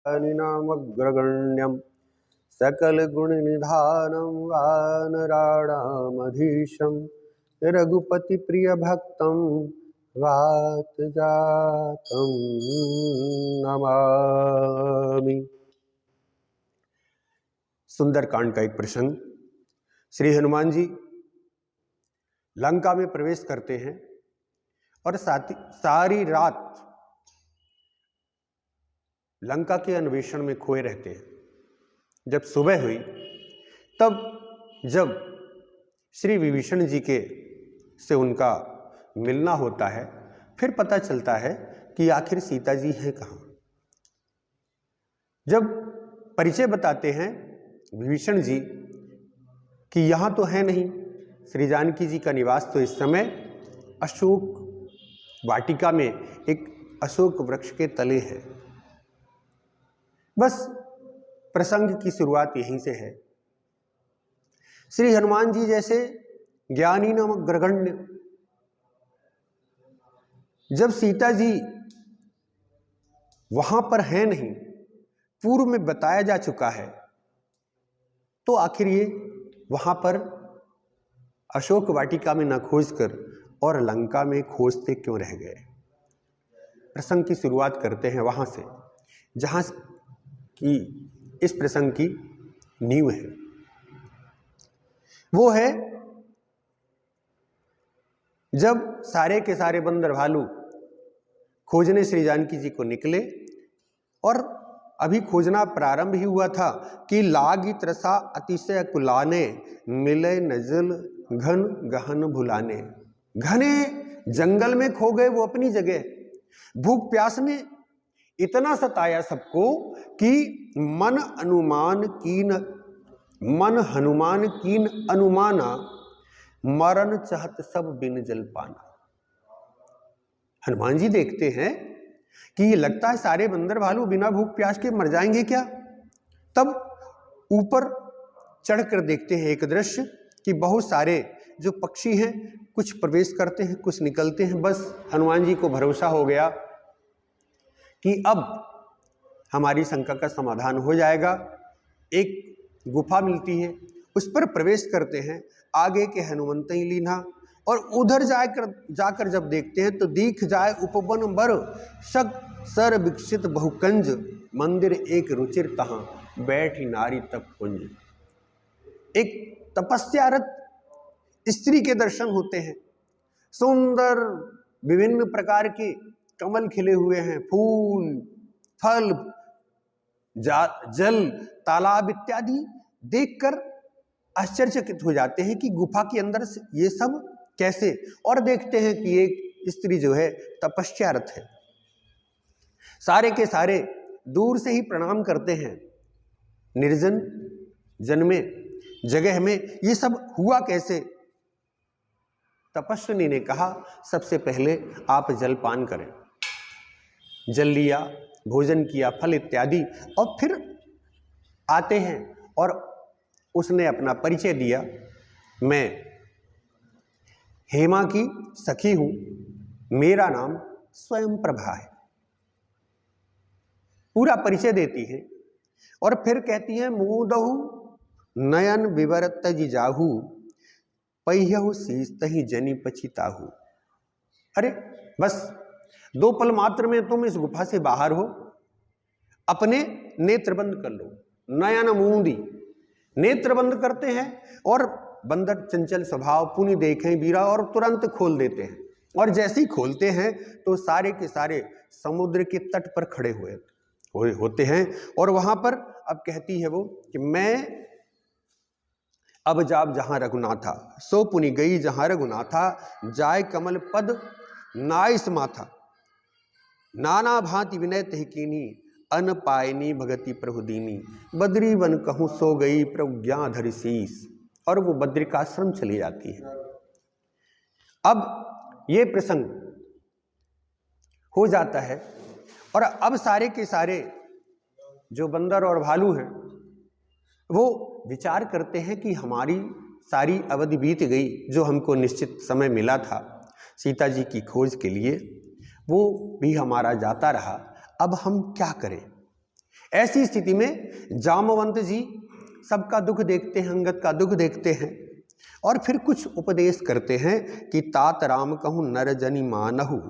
नामग्रगण्यं सकलगुणनिधानं वानराणामधीशं रघुपतिप्रियभक्तं वातजातं नमामि। सुंदरकांड का एक प्रसंग। श्री हनुमान जी लंका में प्रवेश करते हैं और सारी रात लंका के अन्वेषण में खोए रहते हैं। जब सुबह हुई तब जब श्री विभीषण जी के से उनका मिलना होता है, फिर पता चलता है कि आखिर सीता जी हैं कहाँ। जब परिचय बताते हैं विभीषण जी कि यहाँ तो है नहीं, श्री जानकी जी का निवास तो इस समय अशोक वाटिका में एक अशोक वृक्ष के तले है। बस प्रसंग की शुरुआत यहीं से है। श्री हनुमान जी जैसे ज्ञानी नामक ग्रगण्य, जब सीता जी वहां पर है नहीं, पूर्व में बताया जा चुका है, तो आखिर ये वहां पर अशोक वाटिका में न खोजकर और लंका में खोजते क्यों रह गए। प्रसंग की शुरुआत करते हैं वहां से जहां की इस प्रसंग की नींव है। वो है जब सारे के सारे बंदर भालू खोजने श्री जानकी जी को निकले और अभी खोजना प्रारंभ ही हुआ था कि लागी त्रसा अतिशय कुलाने, मिले नजल घन गहन भुलाने। घने जंगल में खो गए वो अपनी जगह। भूख प्यास ने इतना सताया सबको कि मन हनुमान कीन अनुमाना, मरण चाहत सब बिन जल पाना। हनुमान जी देखते हैं कि ये लगता है सारे बंदर भालू बिना भूख प्यास के मर जाएंगे क्या। तब ऊपर चढ़कर देखते हैं एक दृश्य कि बहुत सारे जो पक्षी हैं, कुछ प्रवेश करते हैं, कुछ निकलते हैं। बस हनुमान जी को भरोसा हो गया कि अब हमारी शंका का समाधान हो जाएगा। एक गुफा मिलती है, उस पर प्रवेश करते हैं। आगे के हनुमंत लीना और उधर जाकर जब देखते हैं तो दीख जाए उपवन बर, सग सर विकसित बहुकंज, मंदिर एक रुचिर तहां, बैठी नारी तप कुंज। एक तपस्यारत स्त्री के दर्शन होते हैं। सुंदर विभिन्न प्रकार के कमल खिले हुए हैं, फूल फल जल तालाब इत्यादि देखकर आश्चर्यचकित हो जाते हैं कि गुफा के अंदर ये सब कैसे। और देखते हैं कि एक स्त्री जो है तपस्यारत है। सारे के सारे दूर से ही प्रणाम करते हैं। निर्जन जन में जगह में ये सब हुआ कैसे। तपस्विनी ने कहा सबसे पहले आप जलपान करें। जल लिया, भोजन किया, फल इत्यादि, और फिर आते हैं और उसने अपना परिचय दिया, मैं हेमा की सखी हूं, मेरा नाम स्वयं प्रभा है। पूरा परिचय देती है और फिर कहती है मुदहु नयन विवरत जिजाहू, पहियहु शीस्तहि जनि पछिताहू। अरे बस 2 पल मात्र में तुम इस गुफा से बाहर हो, अपने नेत्र बंद कर लो। नयन मूंदी, नेत्र बंद करते हैं और बंदर चंचल स्वभाव, पुनि देखें बीरा, और तुरंत खोल देते हैं। और जैसे ही खोलते हैं तो सारे के सारे समुद्र के तट पर खड़े हुए होते हैं। और वहां पर अब कहती है वो कि मैं अब जाब जहां रघुनाथा, सो पुनि गई जहां रघुनाथा, जाय कमल पद नाय समाथा, नाना भांति विनय तह कीनी, अन पायनी भगति प्रभुदीनी, बद्री वन कहूं सो गई प्रज्ञा धरि शीस। और वो बद्रिकाश्रम चली जाती है। अब ये प्रसंग हो जाता है और अब सारे के सारे जो बंदर और भालू हैं वो विचार करते हैं कि हमारी सारी अवधि बीत गई, जो हमको निश्चित समय मिला था सीता जी की खोज के लिए, वो भी हमारा जाता रहा। अब हम क्या करें। ऐसी स्थिति में जामवंत जी सबका दुख देखते हैं, अंगद का दुख देखते हैं और फिर कुछ उपदेश करते हैं कि तात राम कहूँ नर जनि मानहु,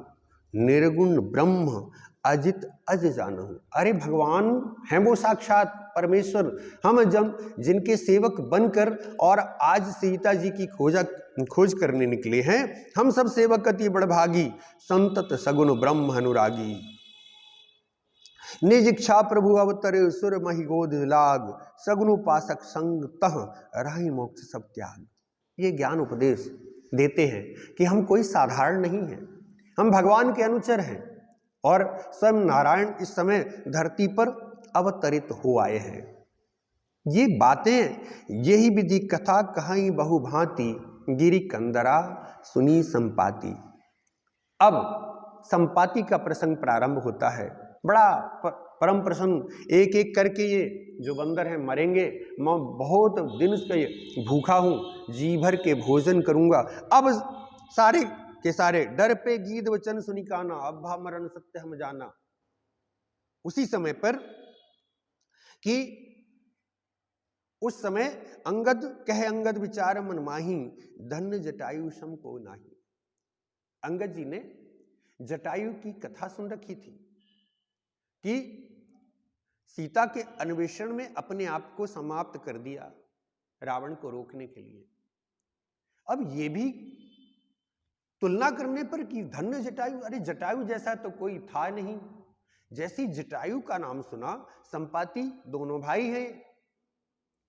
निर्गुण ब्रह्म अजित अज जानहु। अरे भगवान हैं वो साक्षात परमेश्वर, हम जब जिनके सेवक बनकर और आज सीता जी की खोज करने निकले हैं, हम सब सेवक अति बड़भागी, संतत सगुन ब्रह्म अनुरागी। निज इच्छा प्रभु अवतरे सुर महि गोद लाग, सगुन उपासक संग तह राहि मोक्ष सब त्याग। ये ज्ञान उपदेश देते हैं कि हम कोई साधारण नहीं हैं, हम भगवान के अनुचर हैं और स्वयं नारायण इस समय धरती पर अवतरित हो आए हैं। ये बातें यही विधि कथा कहाई बहुभांति, गिरि कंदरा सुनी संपाति। अब संपाति का प्रसंग प्रारंभ होता है। बड़ा परम प्रसंग, एक एक करके ये जो बंदर हैं मरेंगे। मैं बहुत दिन से भूखा हूँ, जी भर के भोजन करूँगा। अब सारे के सारे डर पे गीत वचन सुनी काना, अब भा मरण सत्य हम जाना। उसी समय पर कि उस समय अंगद कहे अंगद विचार मन माही, धन्य जटायु सम को नाही। अंगद जी ने जटायु की कथा सुन रखी थी कि सीता के अन्वेषण में अपने आप को समाप्त कर दिया रावण को रोकने के लिए। अब ये भी तुलना करने पर कि धन्य जटायु, अरे जटायु जैसा तो कोई था नहीं। जैसी जटायु का नाम सुना, संपाति दोनों भाई हैं,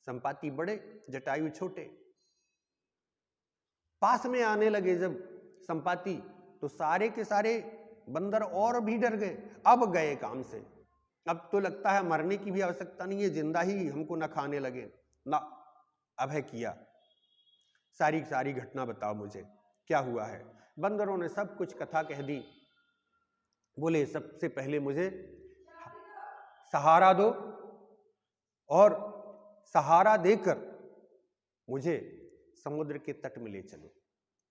संपाति बड़े जटायु छोटे। पास में आने लगे जब संपाति, तो सारे के सारे बंदर और भी डर गए। अब गए काम से, अब तो लगता है मरने की भी आवश्यकता नहीं है, जिंदा ही हमको न खाने लगे ना। अभय किया, सारी सारी घटना बताओ मुझे, क्या हुआ है। बंदरों ने सब कुछ कथा कह दी। बोले सबसे पहले मुझे सहारा दो और सहारा देकर मुझे समुद्र के तट में ले चलो,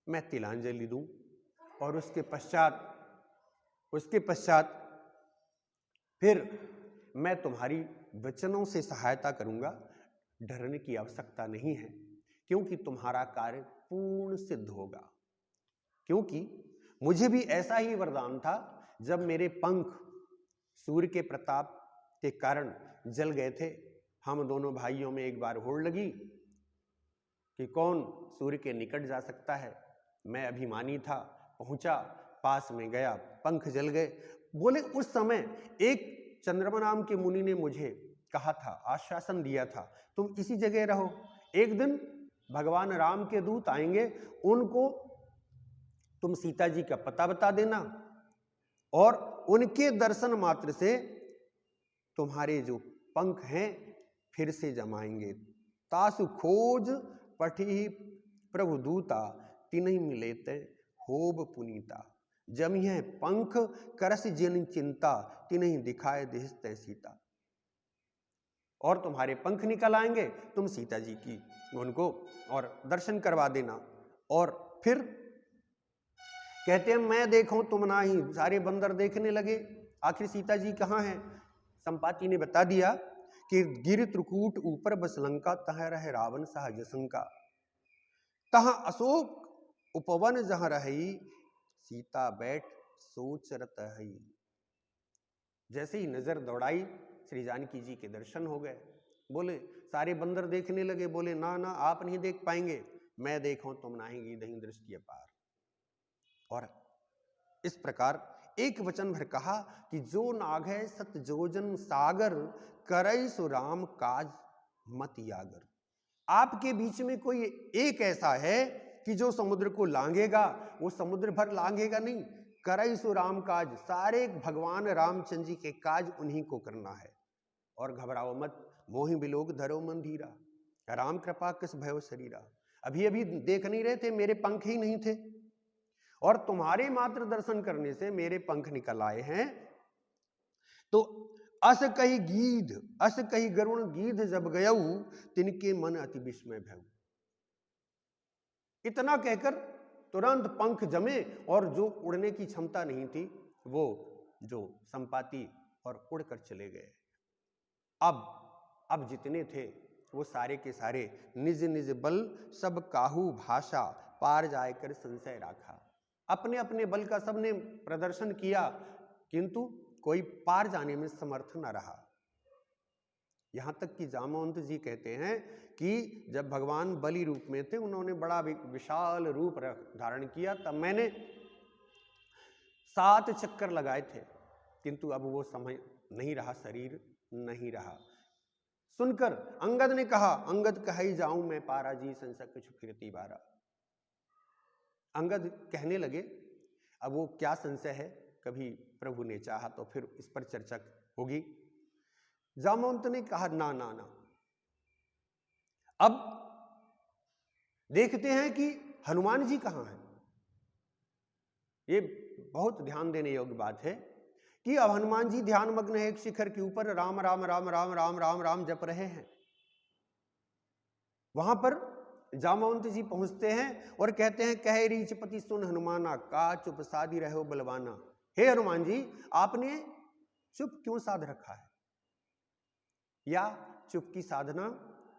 मैं तिलांजलि दूं और उसके पश्चात फिर मैं तुम्हारी वचनों से सहायता करूंगा। डरने की आवश्यकता नहीं है, क्योंकि तुम्हारा कार्य पूर्ण सिद्ध होगा। क्योंकि मुझे भी ऐसा ही वरदान था, जब मेरे पंख सूर्य के प्रताप के कारण जल गए थे। हम दोनों भाइयों में एक बार होड़ लगी कि कौन सूर्य के निकट जा सकता है। मैं अभिमानी था, पहुंचा, पास में गया, पंख जल गए। बोले उस समय एक चंद्रमा नाम के मुनि ने मुझे कहा था, आश्वासन दिया था, तुम इसी जगह रहो, एक दिन भगवान राम के दूत आएंगे, उनको तुम सीता जी का पता बता देना और उनके दर्शन मात्र से तुम्हारे जो पंख हैं फिर से जमाएंगे। तासु खोज पठी प्रभु दूता, तिन्हि मिलेते होब पुनीता। जमिह पंख करस जिन चिंता, तिन्हि दिखाए दिखते सीता। और तुम्हारे पंख निकल आएंगे, तुम सीता जी की उनको और दर्शन करवा देना। और फिर कहते हैं मैं देखूं तुम ना ही। सारे बंदर देखने लगे आखिर सीता जी कहाँ हैं। संपाति ने बता दिया कि गिर त्रिकूट ऊपर बस लंका, तह रहे रावण सहज शंका। तहाँ अशोक उपवन जहाँ रही, सीता बैठ सोचरत हई। जैसे ही नजर दौड़ाई, श्री जानकी जी के दर्शन हो गए। बोले सारे बंदर देखने लगे, बोले ना ना आप नहीं देख पाएंगे, मैं देखूं तुम नाहीं दही दृष्टि अपार। और इस प्रकार एक वचन भर कहा कि जो नाघै सत जोजन सागर, करई सो राम काज मत यागर। आपके बीच में कोई एक ऐसा है कि जो समुद्र को लांघेगा, वो समुद्र भर लांघेगा नहीं। करई सो राम काज, सारे भगवान रामचंद्र जी के काज उन्हीं को करना है। और घबराओ मत, मोहि बिलोक धरो मन धीरा, राम कृपा किस भयो शरीरा। अभी अभी देख नहीं रहे थे, मेरे पंख ही नहीं थे, और तुम्हारे मात्र दर्शन करने से मेरे पंख निकल आए हैं। तो अस कही गीध, अस कही गरुण गीध जब गयऊ, तिनके मन अति विस्मय भयऊ। इतना कहकर तुरंत पंख जमे और जो उड़ने की क्षमता नहीं थी वो जो संपाति और उड़कर चले गए। अब जितने थे वो सारे के सारे निज निज बल सब काहू भाषा पार जाकर संशय राखा। अपने अपने बल का सबने प्रदर्शन किया, किंतु कोई पार जाने में समर्थ न रहा। यहां तक कि जामवंत जी कहते हैं कि जब भगवान बलि रूप में थे, उन्होंने बड़ा विशाल रूप धारण किया, तब मैंने 7 चक्कर लगाए थे, किंतु अब वो समय नहीं रहा, शरीर नहीं रहा। सुनकर अंगद ने कहा, अंगद कही जाऊं मैं पारा जी संशय कुछ फिरती बारा। अंगद कहने लगे, अब वो क्या संशय है, कभी प्रभु ने चाहा तो फिर इस पर चर्चा होगी। जामवंत ने कहा, ना ना ना, अब देखते हैं कि हनुमान जी कहां हैं। ये बहुत ध्यान देने योग्य बात है कि अब हनुमान जी ध्यान मग्न है, एक शिखर के ऊपर राम राम राम राम राम राम राम जप रहे हैं। वहां पर जामवंत जी पहुंचते हैं और कहते हैं, कह रीच पति सुन हनुमाना, का चुप साधी रहो बलवाना। हे हनुमान जी, आपने चुप क्यों साध रखा है, या चुप की साधना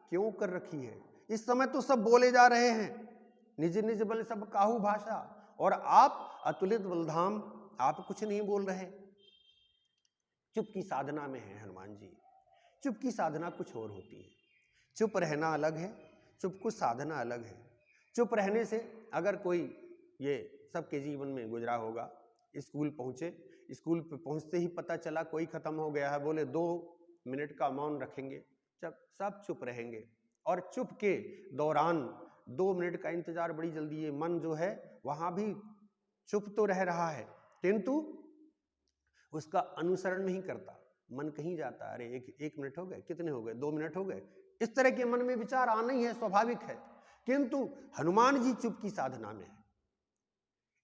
क्यों कर रखी है? इस समय तो सब बोले जा रहे हैं, निज निज बल सब काहू भाषा, और आप अतुलित बलधाम, आप कुछ नहीं बोल रहे। चुप की साधना में है हनुमान जी। चुप की साधना कुछ और होती है, चुप रहना अलग है, चुप को साधना अलग है। चुप रहने से अगर कोई, ये सबके जीवन में गुजरा होगा, स्कूल पहुंचे, स्कूल पे पहुंचते ही पता चला कोई खत्म हो गया है, बोले 2 मिनट का मौन रखेंगे, जब सब चुप रहेंगे, और चुप के दौरान 2 मिनट का इंतजार बड़ी जल्दी, ये मन जो है वहां भी चुप तो रह रहा है, किंतु उसका अनुसरण नहीं करता, मन कहीं जाता, अरे एक मिनट हो गए, कितने हो गए, 2 मिनट हो गए, इस तरह के मन में विचार आना ही है, स्वाभाविक है। किंतु हनुमान जी चुप की साधना में है।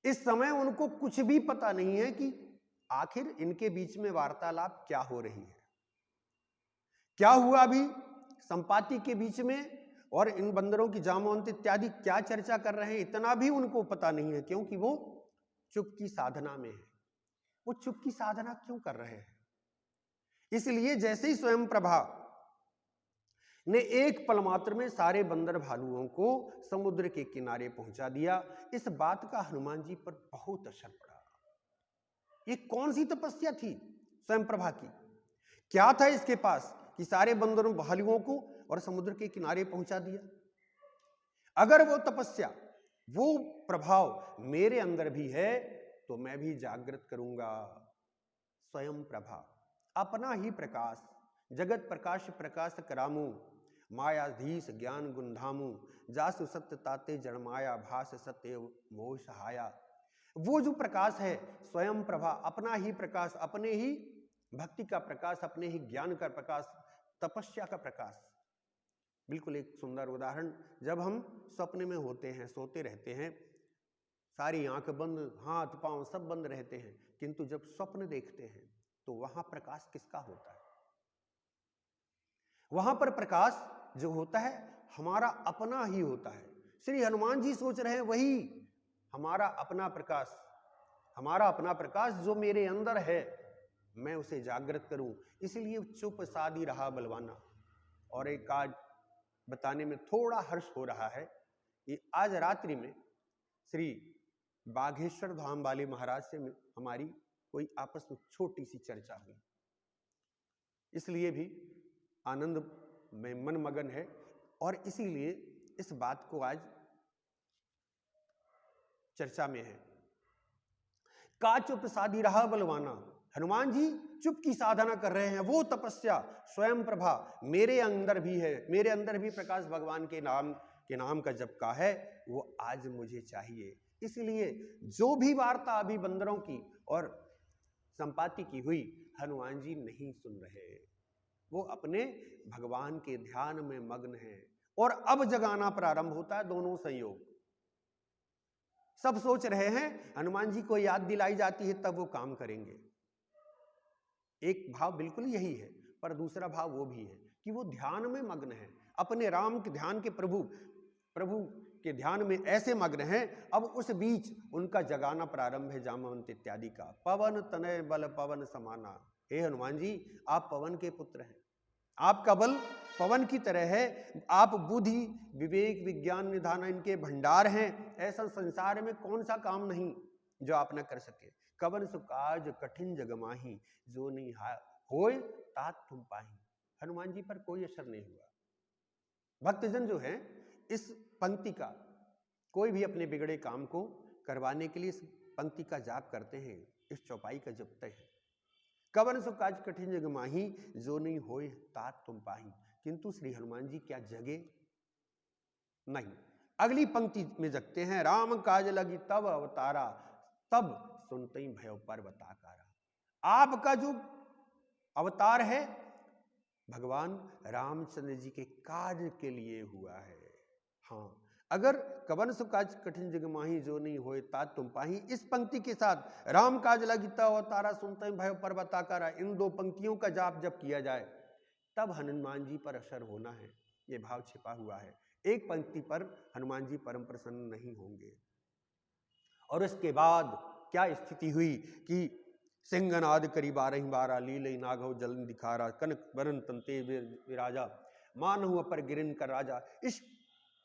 इस समय उनको कुछ भी पता नहीं है कि आखिर इनके बीच में वार्तालाप क्या हो रही है, क्या हुआ अभी संपाति के बीच में, और इन बंदरों की जामवंत इत्यादि क्या चर्चा कर रहे हैं, इतना भी उनको पता नहीं है, क्योंकि वो चुप की साधना में है। वो चुप की साधना क्यों कर रहे हैं? इसलिए जैसे ही स्वयं प्रभा ने एक पल मात्र में सारे बंदर भालुओं को समुद्र के किनारे पहुंचा दिया, इस बात का हनुमान जी पर बहुत असर पड़ा। ये कौन सी तपस्या थी स्वयं प्रभा की? क्या था इसके पास कि सारे बंदरों भालुओं को और समुद्र के किनारे पहुंचा दिया? अगर वो तपस्या, वो प्रभाव मेरे अंदर भी है, तो मैं भी जागृत करूंगा। स्वयं प्रभा, अपना ही प्रकाश, जगत प्रकाश प्रकाश करामू, मायाधीश ज्ञान गुंधामू, जासु सत्य ताते जड़माया, भास सत्य मोह सहाया। वो जो प्रकाश है स्वयं प्रभा, अपना ही प्रकाश, अपने ही भक्ति का प्रकाश, अपने ही ज्ञान का प्रकाश, तपस्या का प्रकाश। बिल्कुल एक सुंदर उदाहरण, जब हम स्वप्न में होते हैं, सोते रहते हैं, सारी आंख बंद, हाथ पांव सब बंद रहते हैं, किंतु जब स्वप्न देखते हैं तो वहां प्रकाश किसका होता है? वहां पर प्रकाश जो होता है हमारा अपना ही होता है। श्री हनुमान जी सोच रहे हैं वही हमारा अपना प्रकाश, हमारा अपना प्रकाश जो मेरे अंदर है, मैं उसे जागृत करूं। इसलिए चुप साधी रहा बलवाना। और एक आज बताने में थोड़ा हर्ष हो रहा है कि आज रात्रि में श्री बाघेश्वर धाम वाले महाराज से हमारी कोई आपस में छोटी सी चर्चा हुई, इसलिए भी आनंद में मन मगन है, और इसीलिए इस बात को आज चर्चा में है। का चुप साधी रहा बलवाना, हनुमान जी चुप की साधना कर रहे हैं। वो तपस्या स्वयं प्रभा मेरे अंदर भी है, मेरे अंदर भी प्रकाश भगवान के नाम का जप का है, वो आज मुझे चाहिए। इसलिए जो भी वार्ता अभी बंदरों की और संपाति की हुई, हनुमान जी नहीं सुन रहे, वो अपने भगवान के ध्यान में मग्न हैं। और अब जगाना प्रारंभ होता है दोनों संयोग। सब सोच रहे हैं, हनुमान जी को याद दिलाई जाती है तब वो काम करेंगे। एक भाव बिल्कुल यही है, पर दूसरा भाव वो भी है कि वो ध्यान में मग्न है, अपने राम के ध्यान के प्रभु के ध्यान में ऐसे मग्न हैं। अब उस बीच उनका जगाना प्रारंभ है जामवंत इत्यादि का। पवन तनय बल पवन समाना, हे हनुमान जी आप पवन के पुत्र हैं, आपका बल पवन की तरह है, आप बुद्धि विवेक विज्ञान निधान इनके भंडार हैं। ऐसा संसार में कौन सा काम नहीं जो आप न कर सके। कवन सु काज कठिन जग माही, जो नहीं होय तात तुम पाही। हनुमान जी पर कोई असर नहीं हुआ। भक्तजन जो है इस पंक्ति का, कोई भी अपने बिगड़े काम को करवाने के लिए इस पंक्ति का जाप करते हैं, इस चौपाई का जपते हैं। कवन सु काज कठिन जग माही, जो नहीं होय तात तुम पाही। किंतु श्री हनुमान जी क्या जगे? नहीं। अगली पंक्ति में जगते हैं, राम काज लगी तब अवतारा, तब सुनते ही भयो पर्वताकारा। आपका जो अवतार है भगवान रामचंद्र जी के कार्य के लिए हुआ है। हाँ, अगर कवन सु काज कठिन जग माही, जो नहीं होए तात तुम पाही, इस पंक्ति के साथ राम काज लगी तब अवतारा, सुनते भयो पर्वताकारा, इन दो पंक्तियों का जाप जब किया जाए तब हनुमान जी पर असर होना है, ये भाव छिपा हुआ है। एक पंक्ति पर हनुमान जी परम प्रसन्न नहीं होंगे। और इसके बाद क्या स्थिति हुई कि सिंहनाद करी बारही बारा, लीलई नागव जलन दिखारा, कनक वरन तंते विराजा, मानहु अपर गिरिन कर राजा।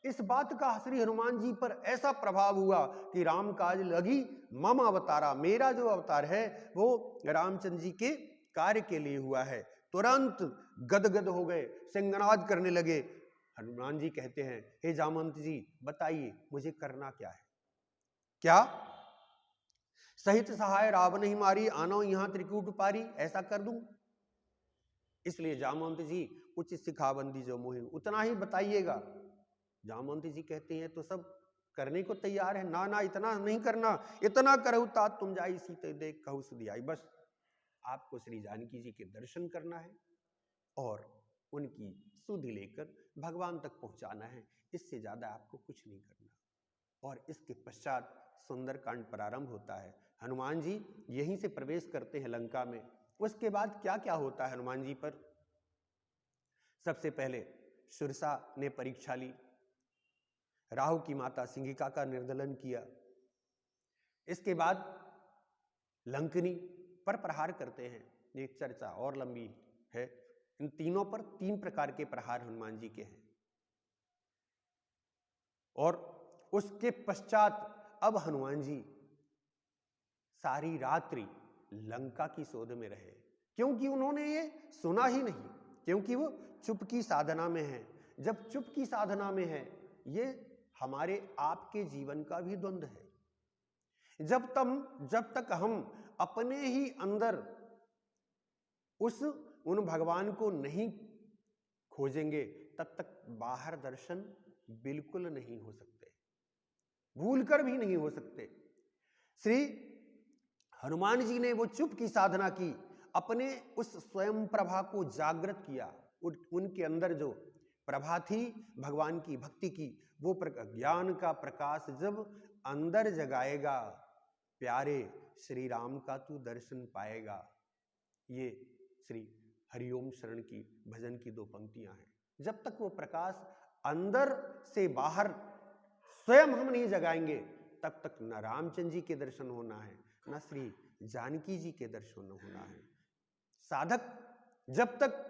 इस बात का श्री हनुमान जी पर ऐसा प्रभाव हुआ कि राम काज लगी मम अवतारा, मेरा जो अवतार है वो रामचंद्र जी के कार्य के लिए हुआ है। तुरंत गदगद हो गए, सिंहनाद करने लगे। हनुमान जी कहते हैं, हे जामवंत जी बताइए मुझे करना क्या है? क्या सहित सहाय रावण ही मारी, आनो यहां त्रिकूट पारी, ऐसा कर दूं? इसलिए जामवंत जी कुछ सिखाबंदी जो मोहि, उतना ही बताइएगा। जामवंत जी कहते हैं तो सब करने को तैयार है। ना ना इतना नहीं करना, इतना करहु तात तुम जाई, सीते देख कहु सुधि आई। बस आपको श्री जानकी जी के दर्शन करना है और उनकी सुधि लेकर भगवान तक पहुंचाना है, इससे ज्यादा आपको कुछ नहीं करना। और इसके पश्चात सुंदरकांड प्रारंभ होता है। हनुमान जी यहीं से प्रवेश करते हैं लंका में। उसके बाद क्या क्या होता है हनुमान जी पर? सबसे पहले सुरसा ने परीक्षा ली, राहु की माता सिंहिका का निर्दलन किया। इसके बाद लंकनी पर प्रहार करते हैं, ये चर्चा और लंबी है। इन तीनों पर 3 प्रकार के प्रहार हनुमान जी के हैं। और उसके पश्चात अब हनुमान जी सारी रात्रि लंका की शोध में रहे, क्योंकि उन्होंने ये सुना ही नहीं, क्योंकि वो चुप की साधना में है। जब चुप की साधना में है, ये हमारे आपके जीवन का भी द्वंद्व है। जब तक हम अपने ही अंदर उन भगवान को नहीं खोजेंगे, तब तक बाहर दर्शन बिल्कुल नहीं हो सकते, भूलकर भी नहीं हो सकते। श्री हनुमान जी ने वो चुप की साधना की, अपने उस स्वयं प्रभा को जागृत किया। उनके अंदर जो प्रभा थी भगवान की भक्ति की, वो ज्ञान का प्रकाश जब अंदर जगाएगा, प्यारे श्री राम का तू दर्शन पाएगा। ये श्री हरिओम शरण की भजन की 2 पंक्तियां हैं। जब तक वो प्रकाश अंदर से बाहर स्वयं हम नहीं जगाएंगे, तब तक न रामचंद्र जी के दर्शन होना है, न श्री जानकी जी के दर्शन होना है। साधक जब तक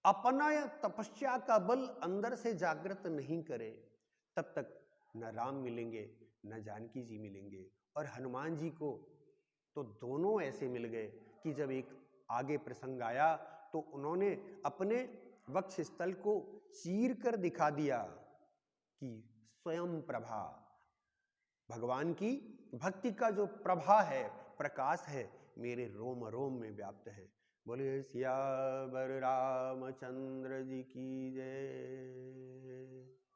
अपना तपस्या का बल अंदर से जागृत नहीं करे, तब तक न राम मिलेंगे न जानकी जी मिलेंगे। और हनुमान जी को तो दोनों ऐसे मिल गए कि जब एक आगे प्रसंग आया तो उन्होंने अपने वक्ष स्थल को चीर कर दिखा दिया कि स्वयं प्रभा, भगवान की भक्ति का जो प्रभा है, प्रकाश है, मेरे रोम रोम में व्याप्त है। बोले सियावर रामचंद्र जी की जय।